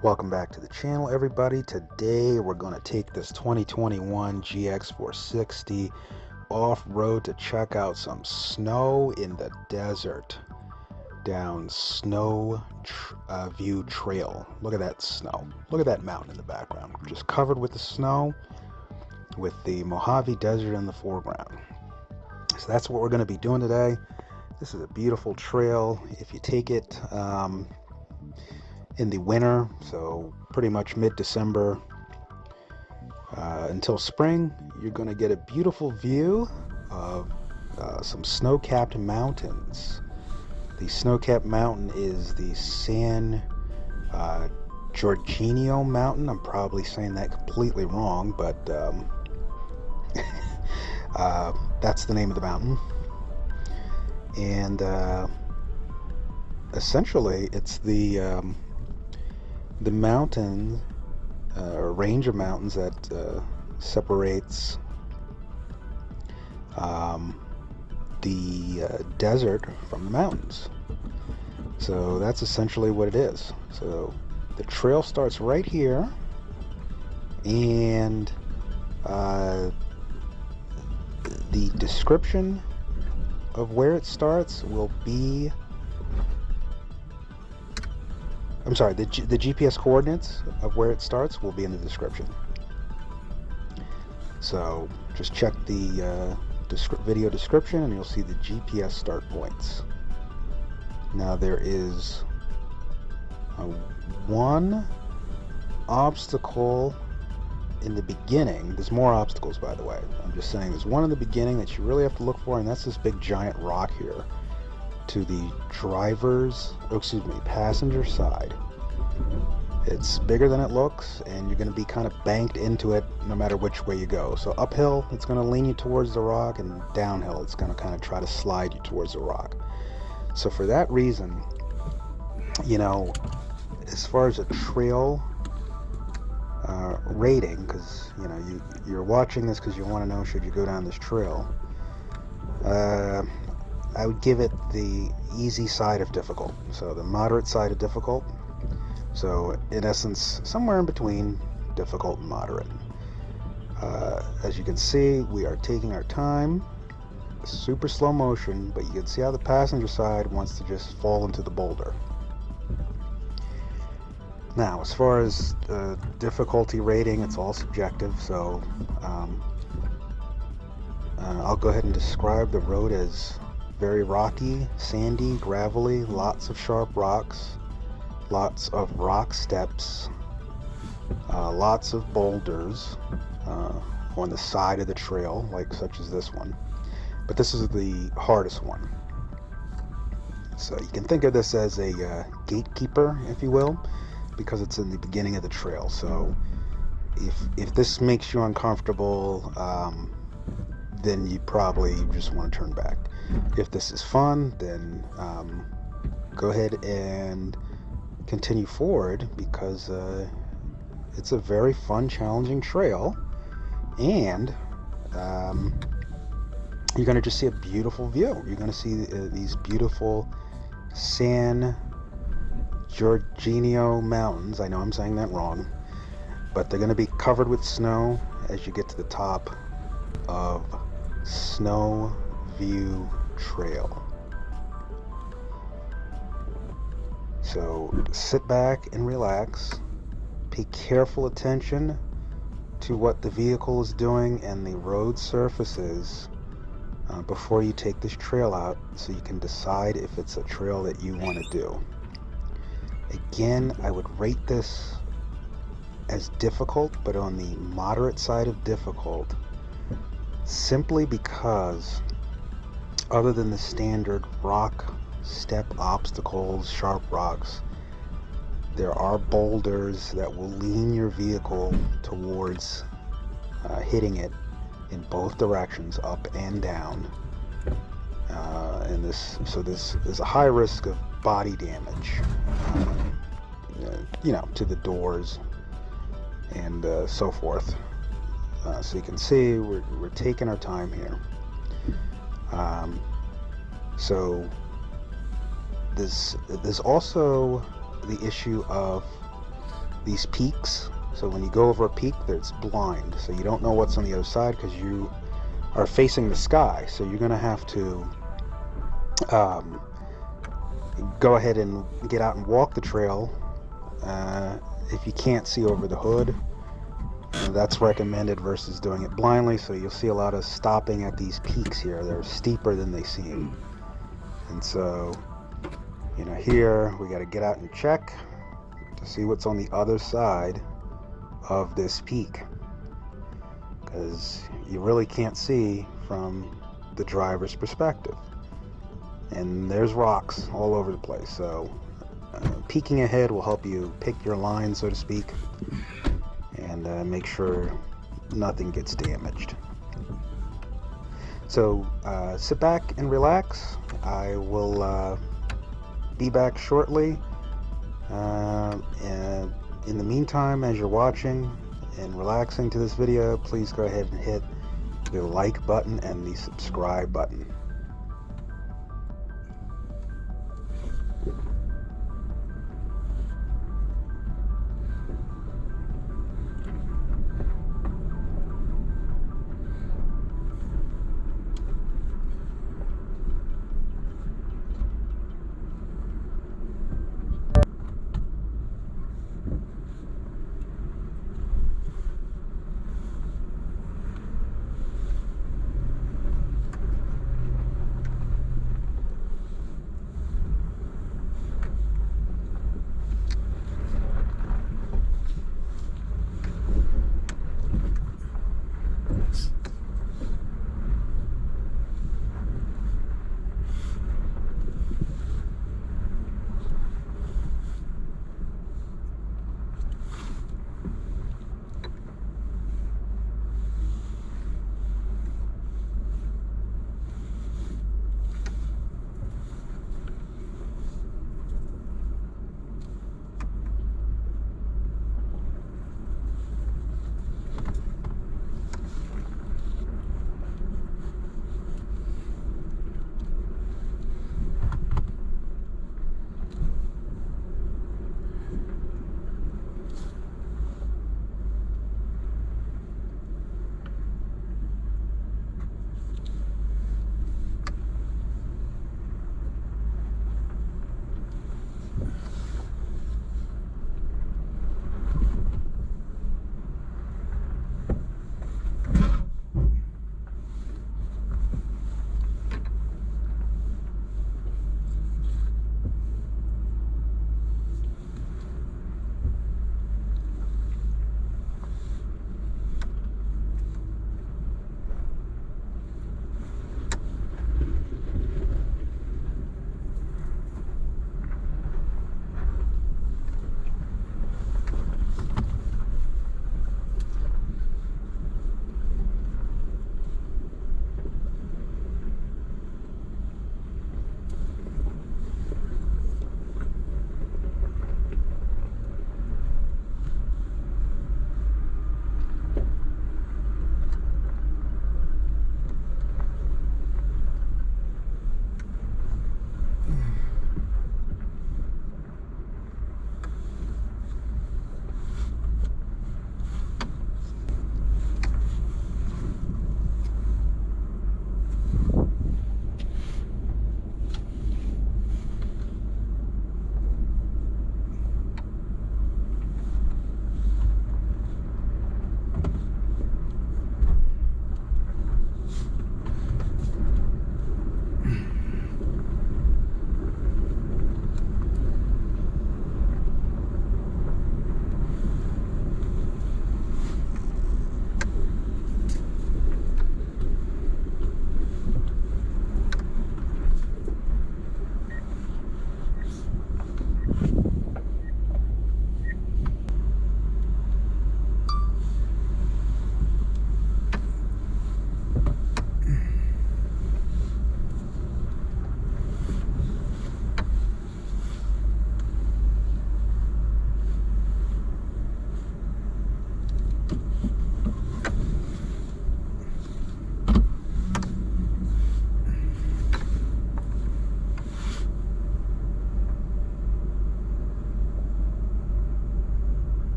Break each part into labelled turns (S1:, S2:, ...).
S1: Welcome back to the channel, everybody. Today we're going to take this 2021 GX460 off-road to check out some snow in the desert down Snow View Trail. Look at that snow. Look at that mountain in the background, just covered with the snow with the Mojave Desert in the foreground. So that's what we're going to be doing today. This is a beautiful trail. If you take it in the winter, so pretty much mid-December until spring, you're going to get a beautiful view of some snow-capped mountains. The snow-capped mountain is the San Gorgonio Mountain. I'm probably saying that completely wrong, but that's the name of the mountain. And essentially, it's the mountain or range of mountains that separates the desert from the mountains. So that's essentially what it is. So the trail starts right here, and the description of where it starts will be, I'm sorry, the GPS coordinates of where it starts will be in the description. So just check the video description and you'll see the GPS start points. Now there is one obstacle in the beginning. There's more obstacles, by the way. I'm just saying there's one in the beginning that you really have to look for, and that's this big giant rock here to the passenger side. It's bigger than it looks, and you're going to be kind of banked into it no matter which way you go. So uphill, it's going to lean you towards the rock, and downhill, it's going to kind of try to slide you towards the rock. So for that reason, you know, as far as a trail rating, because you know you're watching this because you want to know should you go down this trail, I would give it the easy side of difficult, so the moderate side of difficult. So in essence, somewhere in between difficult and moderate. As you can see, we are taking our time, super slow motion, but you can see how the passenger side wants to just fall into the boulder. Now, as far as difficulty rating, it's all subjective, so I'll go ahead and describe the road as very rocky, sandy, gravelly, lots of sharp rocks, lots of rock steps, lots of boulders on the side of the trail, like such as this one. But this is the hardest one. So you can think of this as a gatekeeper, if you will, because it's in the beginning of the trail. So if this makes you uncomfortable, then you probably just want to turn back. If this is fun, then go ahead and continue forward, because it's a very fun, challenging trail, and you're going to just see a beautiful view. You're going to see these beautiful San Gorgonio Mountains. I know I'm saying that wrong, but they're going to be covered with snow as you get to the top of Snow View Trail. So sit back and relax. Pay careful attention to what the vehicle is doing and the road surfaces before you take this trail out, so you can decide if it's a trail that you want to do. Again, I would rate this as difficult, but on the moderate side of difficult, simply because other than the standard rock step obstacles, sharp rocks, there are boulders that will lean your vehicle towards hitting it in both directions, up and down, and this is a high risk of body damage, you know, to the doors and so forth. So you can see we're taking our time here. So there's also the issue of these peaks. So when you go over a peak, it's blind, so you don't know what's on the other side because you are facing the sky. So you're going to have to go ahead and get out and walk the trail. If you can't see over the hood, that's recommended versus doing it blindly. So you'll see a lot of stopping at these peaks here. They're steeper than they seem. And so, you know, here we got to get out and check to see what's on the other side of this peak, because you really can't see from the driver's perspective. And there's rocks all over the place. So peeking ahead will help you pick your line, so to speak, and make sure nothing gets damaged. So sit back and relax. I will be back shortly. And in the meantime, as you're watching and relaxing to this video, please go ahead and hit the like button and the subscribe button.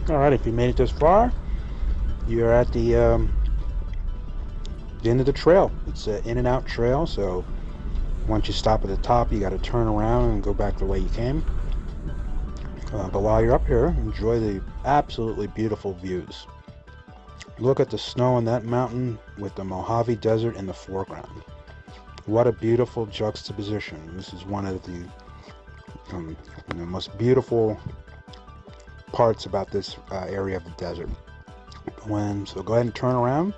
S1: Alright, if you made it this far, you're at the end of the trail. It's an in and out trail, so once you stop at the top, you got to turn around and go back the way you came. But while you're up here, enjoy the absolutely beautiful views. Look at the snow on that mountain with the Mojave Desert in the foreground. What a beautiful juxtaposition. This is one of the most beautiful parts about this area of the desert. So go ahead and turn around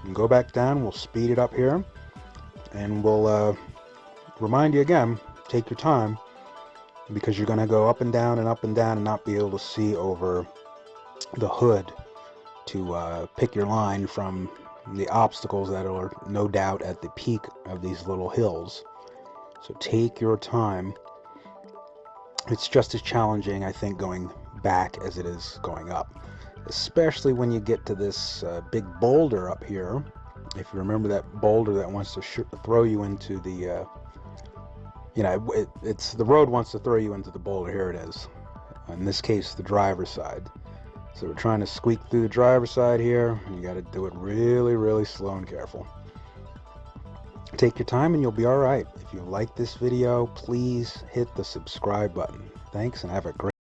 S1: and go back down. We'll speed it up here, and we'll remind you again, take your time, because you're going to go up and down and not be able to see over the hood to pick your line from the obstacles that are no doubt at the peak of these little hills. So take your time. It's just as challenging, I think, going back as it is going up, especially when you get to this big boulder up here. If you remember that boulder that wants to throw you into the it's the road wants to throw you into the boulder. Here it is, in this case the driver's side. So we're trying to squeak through the driver's side here, and you got to do it really, really slow and careful. Take your time and you'll be all right. If you like this video, please hit the subscribe button. Thanks, and have a great